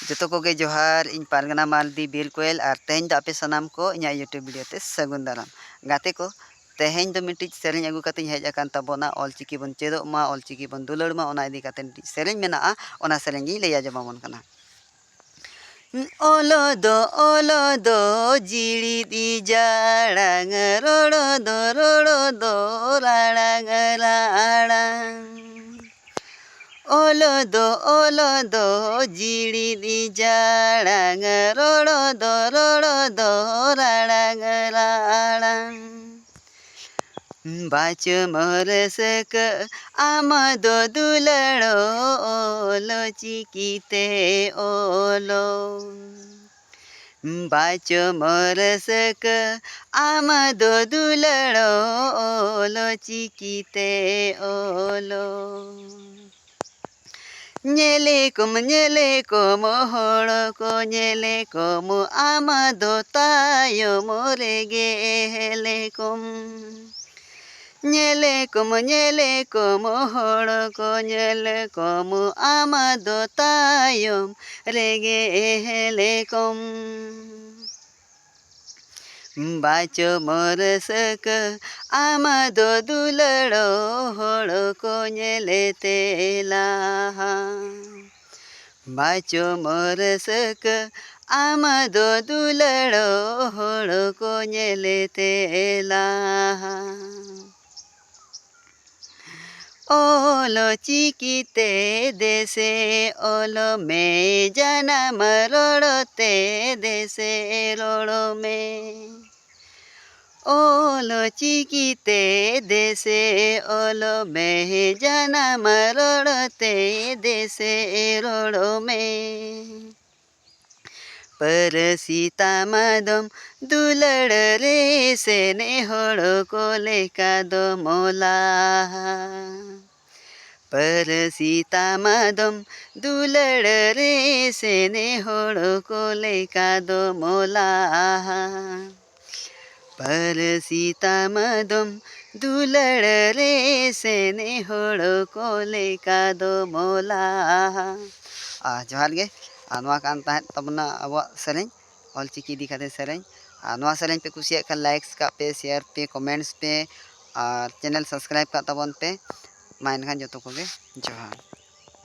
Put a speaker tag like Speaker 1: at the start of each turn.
Speaker 1: जतो कोगे जोहार इन पारगना मालदी बीर कोयल और तेहन दो आपे सनाम को इना यूट्यूब वीडियो ते सगुन दाराम गाते को तेहन दो मिट्टी सेरें अगू कते हेज आकान तबोना ऑलचिकी बन चेदो मा ऑलचिकी बन दुलड़ मा ओना इदी कते सेरें मेना ओना सेरें गी लैया जमामन कना ओलो दो जिड़ी दी जाड़ांग रोड़ो दो राड़ांग राड़ांग ओलो दो जिड़ी दी जाड़ांग रोड़ो दो राड़ांग राड़ांग बाच मोरसक आमदो दुलड़ो ओलो चिकीते ओलो बाचो मोरसक आमदो दुलड़ो ओलो चिकीते ओलो ñele como horo ko ñele como amado tayo morege helekom ñele como horo ko ñele como amado tayo rege helekom बाचो मोरसक आमदो दुलड़ो होड़ो को ñele तेला बाचो मोरसक आमदो दुलड़ो होड़ो को ñele तेला ओलो चिकीते देसे ओलो में जना मरोड़ते देसे रोड़ो में ओलो चिकीते देसे ओलो में जना मरोड़ते देसे रोड़ो में पर सीता मदम दुलड़ रे से ने होड़ो को लेका दो मोला पर सीता मदम दुलड़ रे से ने होड़ो को लेका दो मोला पर सीता मदम दुलड़ रे से ने होड़ो को लेका दो मोला जोहार गे नवा कान ताहें तबना अब सेरें ऑलचिकी इदी काते सेरें नवा सेरें पे कुसिया का लाइक्स का पे शेयर पे कमेंट्स पे और चैनल सब्सक्राइब का तबन पे मा एनखान जतो कोगे जोहार।